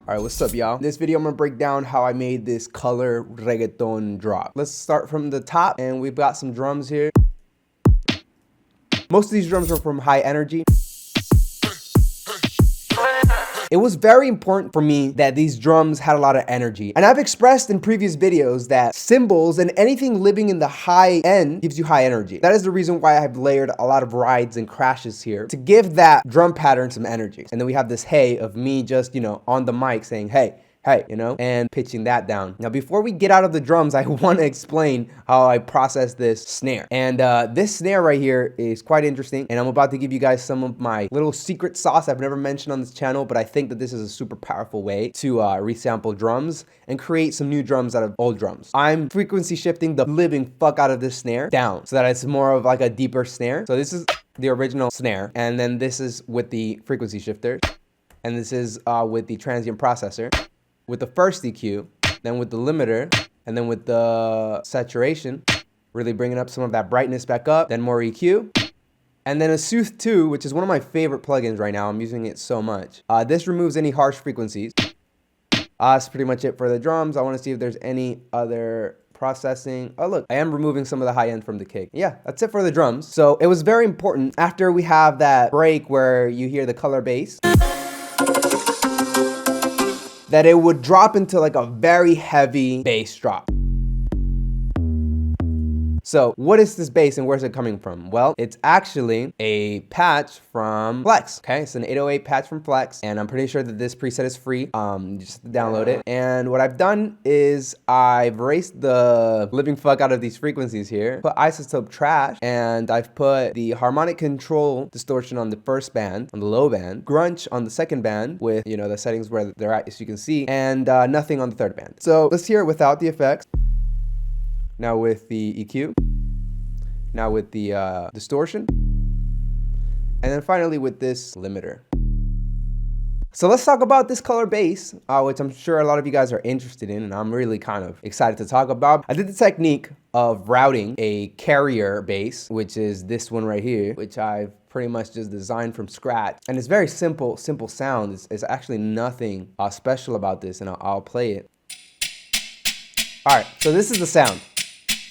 Alright, what's up, y'all? In this video, I'm gonna break down how I made this color reggaeton drop. Let's start from the top, and we've got some drums here. Most of these drums are from High Energy. It was very important for me that these drums had a lot of energy. And I've expressed in previous videos that cymbals and anything living in the high end gives you high energy. That is the reason why I've layered a lot of rides and crashes here to give that drum pattern some energy. And then we have this hey of me just, on the mic saying, hey, and pitching that down. Now, before we get out of the drums, I want to explain how I process this snare. And this snare right here is quite interesting. And I'm about to give you guys some of my little secret sauce I've never mentioned on this channel, but I think that this is a super powerful way to resample drums and create some new drums out of old drums. I'm frequency shifting the living fuck out of this snare down so that it's more of like a deeper snare. So this is the original snare. And then this is with the frequency shifter. And this is with the transient processor. With the first EQ, then with the limiter, and then with the saturation, really bringing up some of that brightness back up, then more EQ, and then a Sooth 2, which is one of my favorite plugins right now. I'm using it so much. This removes any harsh frequencies. That's pretty much it for the drums. I want to see if there's any other processing. Oh, look, I am removing some of the high end from the kick. Yeah, that's it for the drums. So it was very important after we have that break where you hear the color bass, that it would drop into like a very heavy bass drop. So what is this bass and where's it coming from? Well, it's actually a patch from Flex, okay? It's an 808 patch from Flex, and I'm pretty sure that this preset is free. Just download it. And what I've done is I've erased the living fuck out of these frequencies here, put isotope trash, and I've put the harmonic control distortion on the first band, on the low band, grunge on the second band with, the settings where they're at, as you can see, and nothing on the third band. So let's hear it without the effects. Now with the EQ, now with the distortion, and then finally with this limiter. So let's talk about this color bass, which I'm sure a lot of you guys are interested in, and I'm really kind of excited to talk about. I did the technique of routing a carrier bass, which is this one right here, which I've pretty much just designed from scratch. And it's very simple sound. It's actually nothing special about this, and I'll play it. All right, so this is the sound.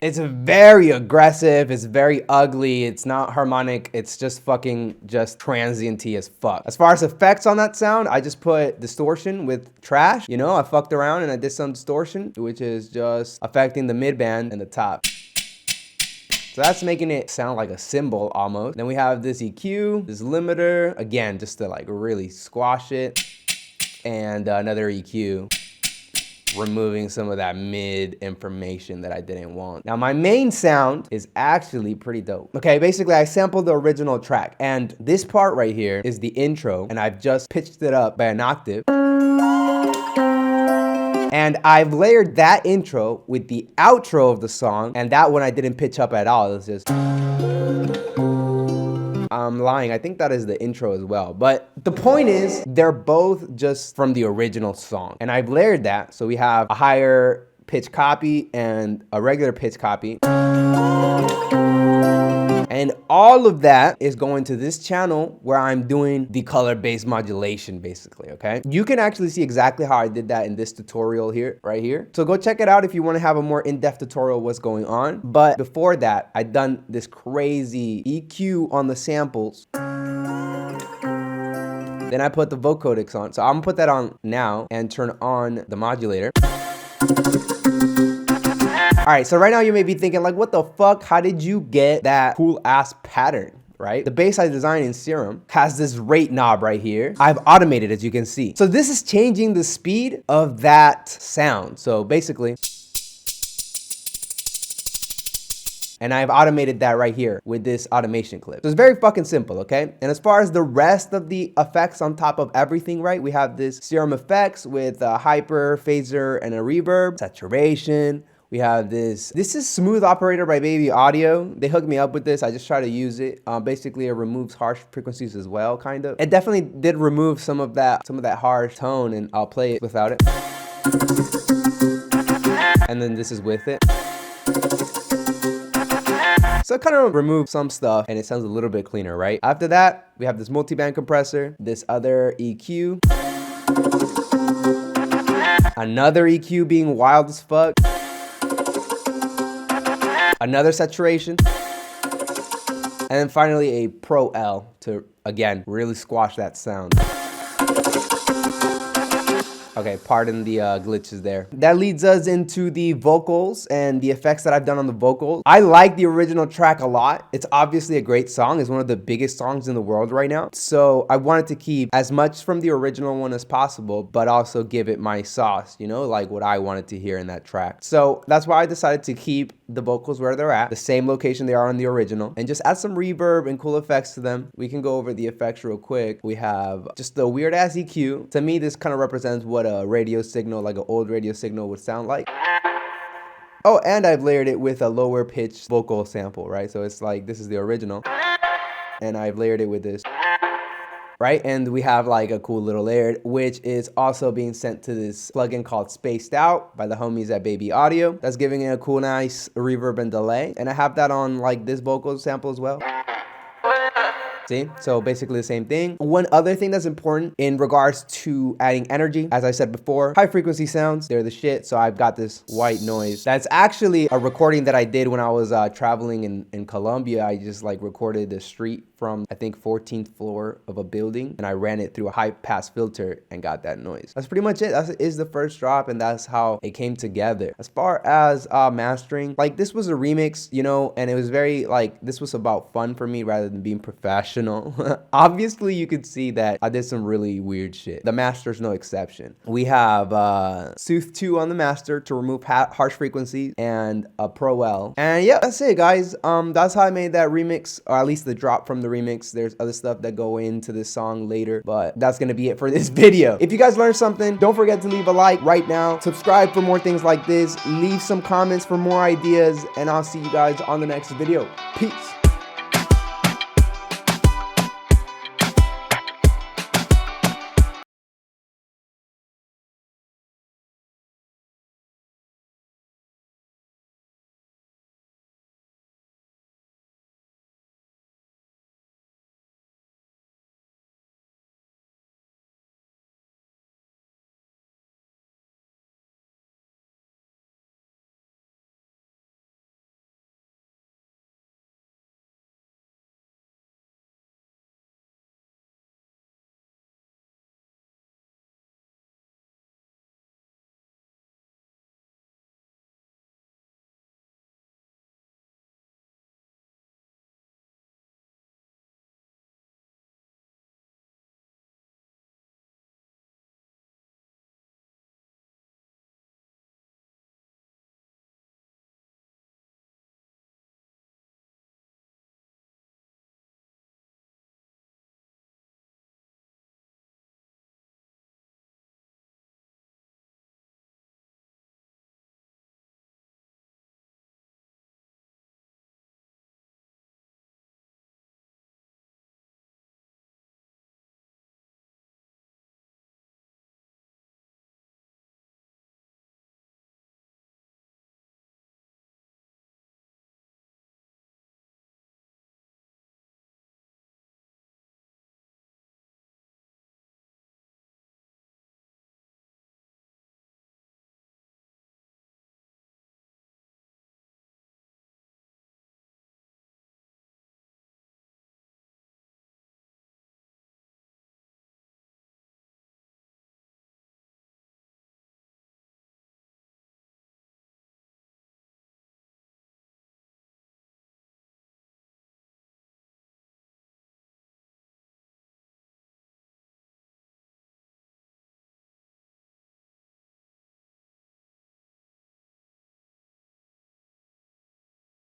It's very aggressive, it's very ugly, it's not harmonic, it's just transient-y as fuck. As far as effects on that sound, I just put distortion with trash. I fucked around and I did some distortion, which is just affecting the mid-band and the top. So that's making it sound like a cymbal almost. Then we have this EQ, this limiter, again, just to like really squash it, and another EQ, removing some of that mid information that I didn't want. Now my main sound is actually pretty dope. Okay, basically I sampled the original track, and this part right here is the intro, and I've just pitched it up by an octave. And I've layered that intro with the outro of the song, and that one I didn't pitch up at all. It's just, I'm lying, I think that is the intro as well. But the point is, they're both just from the original song. And I've layered that, so we have a higher pitch copy and a regular pitch copy. And all of that is going to this channel where I'm doing the color bass modulation, basically, okay? You can actually see exactly how I did that in this tutorial here, right here. So go check it out if you want to have a more in-depth tutorial of what's going on. But before that, I've done this crazy EQ on the samples. Then I put the vocodix on. So I'm gonna put that on now and turn on the modulator. All right, so right now you may be thinking like, what the fuck? How did you get that cool ass pattern, right? The bass I designed in Serum has this rate knob right here. I've automated, as you can see. So this is changing the speed of that sound. So basically, and I've automated that right here with this automation clip. So it's very fucking simple, okay? And as far as the rest of the effects on top of everything, right? We have this Serum effects with a hyper, phaser, and a reverb, saturation. We have this is Smooth Operator by Baby Audio. They hooked me up with this. I just try to use it. Basically, it removes harsh frequencies as well, kind of. It definitely did remove some of that harsh tone, and I'll play it without it. And then this is with it. So it kind of removed some stuff, and it sounds a little bit cleaner, right? After that, we have this multi-band compressor, this other EQ. Another EQ being wild as fuck. Another saturation. And then finally a Pro L to, again, really squash that sound. Okay, pardon the glitches there. That leads us into the vocals and the effects that I've done on the vocals. I like the original track a lot. It's obviously a great song. It's one of the biggest songs in the world right now. So I wanted to keep as much from the original one as possible, but also give it my sauce, you know, like what I wanted to hear in that track. So that's why I decided to keep the vocals where they're at, the same location they are on the original, and just add some reverb and cool effects to them. We can go over the effects real quick. We have just the weird ass EQ. To me, this kind of represents what a radio signal, like an old radio signal, would sound like. Oh, and I've layered it with a lower pitched vocal sample, right? So it's like, this is the original, and I've layered it with this. Right, and we have like a cool little layer, which is also being sent to this plugin called Spaced Out by the homies at Baby Audio. That's giving it a cool, nice reverb and delay. And I have that on like this vocal sample as well. See, so basically the same thing. One other thing that's important in regards to adding energy, as I said before, high frequency sounds, they're the shit. So I've got this white noise. That's actually a recording that I did when I was traveling in Colombia. I just like recorded the street from, I think, 14th floor of a building, and I ran it through a high pass filter and got that noise. That's pretty much it. That is the first drop, and that's how it came together. As far as mastering, like, this was a remix, you know, and it was very like, this was about fun for me rather than being professional. Obviously you could see that I did some really weird shit. The master's no exception. We have Sooth 2 on the master to remove harsh frequencies, and a Pro L. And yeah, that's it, guys. That's how I made that remix, or at least the drop from the remix. There's other stuff that go into this song later, but that's gonna be it for this video. If you guys learned something, don't forget to leave a like right now. Subscribe for more things like this. Leave some comments for more ideas, and I'll see you guys on the next video. Peace.